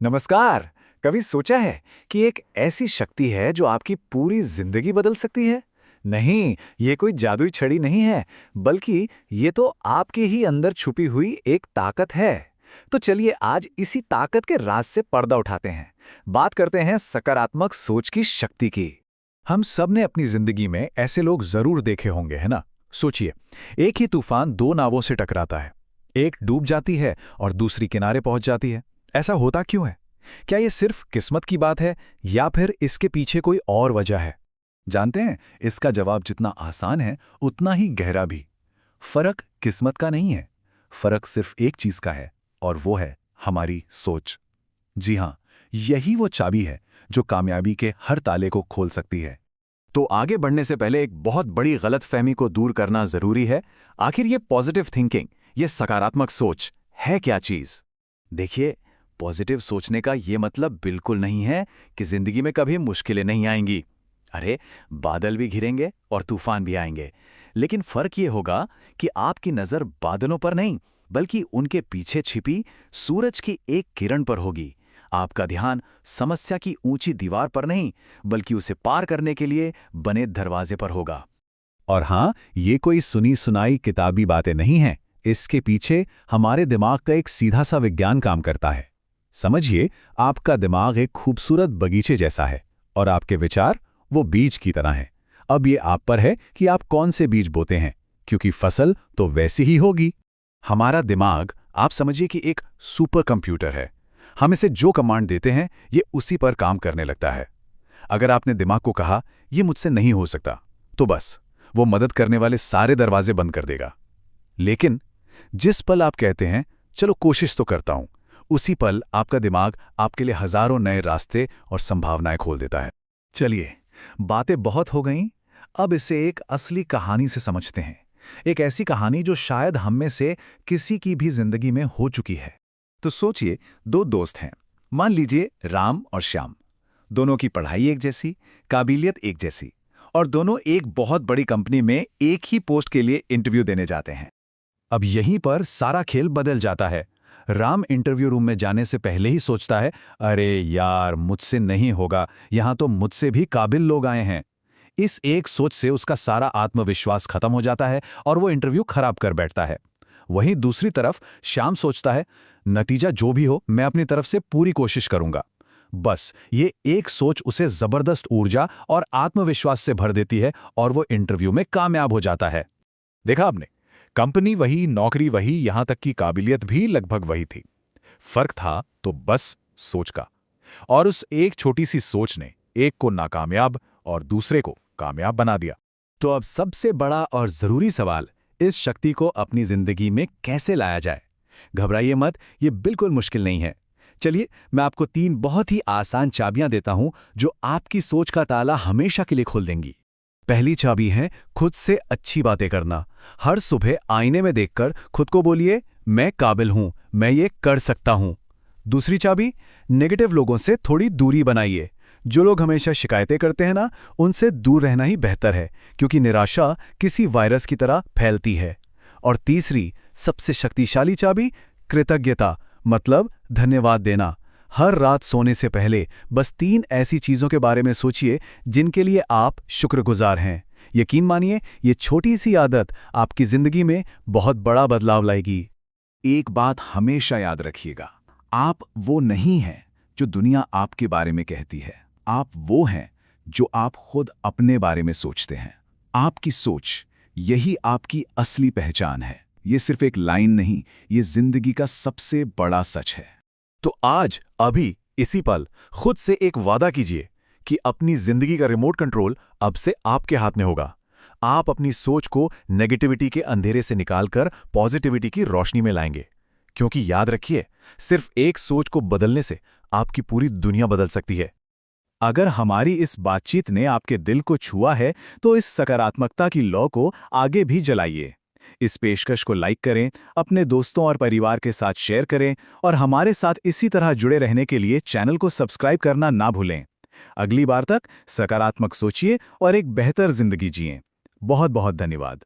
नमस्कार। कभी सोचा है कि एक ऐसी शक्ति है जो आपकी पूरी जिंदगी बदल सकती है? नहीं, ये कोई जादुई छड़ी नहीं है, बल्कि ये तो आपके ही अंदर छुपी हुई एक ताकत है। तो चलिए आज इसी ताकत के राज से पर्दा उठाते हैं। बात करते हैं सकारात्मक सोच की शक्ति की। हम सब ने अपनी जिंदगी में ऐसे लोग जरूर देखे होंगे, है ना? सोचिए, एक ही तूफान दो नावों से टकराता है। एक डूब जाती है और दूसरी किनारे पहुंच जाती है। ऐसा होता क्यों है? क्या ये सिर्फ किस्मत की बात है या फिर इसके पीछे कोई और वजह है? जानते हैं, इसका जवाब जितना आसान है उतना ही गहरा भी। फर्क किस्मत का नहीं है, फर्क सिर्फ एक चीज का है, और वो है हमारी सोच। जी हाँ, यही वो चाबी है जो कामयाबी के हर ताले को खोल सकती है। तो आगे बढ़ने से पहले एक बहुत बड़ी गलतफहमी को दूर करना जरूरी है। आखिर ये पॉजिटिव थिंकिंग, ये सकारात्मक सोच है क्या चीज? देखिए, पॉजिटिव सोचने का ये मतलब बिल्कुल नहीं है कि जिंदगी में कभी मुश्किलें नहीं आएंगी। अरे, बादल भी घिरेंगे और तूफान भी आएंगे, लेकिन फर्क ये होगा कि आपकी नजर बादलों पर नहीं, बल्कि उनके पीछे छिपी सूरज की एक किरण पर होगी। आपका ध्यान समस्या की ऊंची दीवार पर नहीं, बल्कि उसे पार करने के लिए बने दरवाजे पर होगा। और हाँ, ये कोई सुनी सुनाई किताबी बातें नहीं हैं। इसके पीछे हमारे दिमाग का एक सीधा सा विज्ञान काम करता है। समझिए, आपका दिमाग एक खूबसूरत बगीचे जैसा है और आपके विचार वो बीज की तरह हैं। अब ये आप पर है कि आप कौन से बीज बोते हैं, क्योंकि फसल तो वैसी ही होगी। हमारा दिमाग, आप समझिए कि एक सुपर कंप्यूटर है। हम इसे जो कमांड देते हैं, ये उसी पर काम करने लगता है। अगर आपने दिमाग को कहा, ये मुझसे नहीं हो सकता, तो बस वो मदद करने वाले सारे दरवाजे बंद कर देगा। लेकिन जिस पल आप कहते हैं, चलो कोशिश तो करता हूं, उसी पल आपका दिमाग आपके लिए हजारों नए रास्ते और संभावनाएं खोल देता है। चलिए, बातें बहुत हो गईं, अब इसे एक असली कहानी से समझते हैं। एक ऐसी कहानी जो शायद हम में से किसी की भी जिंदगी में हो चुकी है। तो सोचिए, दो दोस्त हैं। मान लीजिए राम और श्याम। दोनों की पढ़ाई एक जैसी, काबिलियत एक जैसी, और दोनों एक बहुत बड़ी कंपनी में एक ही पोस्ट के लिए इंटरव्यू देने जाते हैं। अब यहीं पर सारा खेल बदल जाता है। राम इंटरव्यू रूम में जाने से पहले ही सोचता है, अरे यार, मुझसे नहीं होगा, यहां तो मुझसे भी काबिल लोग आए हैं। इस एक सोच से उसका सारा आत्मविश्वास खत्म हो जाता है और वो इंटरव्यू खराब कर बैठता है। वहीं दूसरी तरफ श्याम सोचता है, नतीजा जो भी हो, मैं अपनी तरफ से पूरी कोशिश करूंगा। बस ये एक सोच उसे जबरदस्त ऊर्जा और आत्मविश्वास से भर देती है और वो इंटरव्यू में कामयाब हो जाता है। देखा आपने, कंपनी वही, नौकरी वही, यहां तक की काबिलियत भी लगभग वही थी। फर्क था तो बस सोच का। और उस एक छोटी सी सोच ने एक को नाकामयाब और दूसरे को कामयाब बना दिया। तो अब सबसे बड़ा और जरूरी सवाल, इस शक्ति को अपनी जिंदगी में कैसे लाया जाए? घबराइए मत, ये बिल्कुल मुश्किल नहीं है। चलिए, मैं आपको 3 बहुत ही आसान चाबियां देता हूं जो आपकी सोच का ताला हमेशा के लिए खोल देंगी। पहली चाबी है खुद से अच्छी बातें करना। हर सुबह आईने में देखकर खुद को बोलिए, मैं काबिल हूं, मैं ये कर सकता हूं। दूसरी चाबी, नेगेटिव लोगों से थोड़ी दूरी बनाइए। जो लोग हमेशा शिकायतें करते हैं ना, उनसे दूर रहना ही बेहतर है, क्योंकि निराशा किसी वायरस की तरह फैलती है। और तीसरी, सबसे शक्तिशाली चाबी, कृतज्ञता, मतलब धन्यवाद देना। हर रात सोने से पहले बस 3 ऐसी चीजों के बारे में सोचिए जिनके लिए आप शुक्रगुजार हैं। यकीन मानिए, ये छोटी सी आदत आपकी जिंदगी में बहुत बड़ा बदलाव लाएगी। एक बात हमेशा याद रखिएगा, आप वो नहीं हैं जो दुनिया आपके बारे में कहती है। आप वो हैं जो आप खुद अपने बारे में सोचते हैं। आपकी सोच, यही आपकी असली पहचान है। ये सिर्फ एक लाइन नहीं, ये जिंदगी का सबसे बड़ा सच है। तो आज, अभी, इसी पल खुद से एक वादा कीजिए कि अपनी जिंदगी का रिमोट कंट्रोल अब से आपके हाथ में होगा। आप अपनी सोच को नेगेटिविटी के अंधेरे से निकालकर पॉजिटिविटी की रोशनी में लाएंगे। क्योंकि याद रखिए, सिर्फ एक सोच को बदलने से आपकी पूरी दुनिया बदल सकती है। अगर हमारी इस बातचीत ने आपके दिल को छुआ है, तो इस सकारात्मकता की लौ को आगे भी जलाइए। इस पेशकश को लाइक करें, अपने दोस्तों और परिवार के साथ शेयर करें, और हमारे साथ इसी तरह जुड़े रहने के लिए चैनल को सब्सक्राइब करना ना भूलें। अगली बार तक सकारात्मक सोचिए और एक बेहतर जिंदगी जिएं। बहुत बहुत धन्यवाद।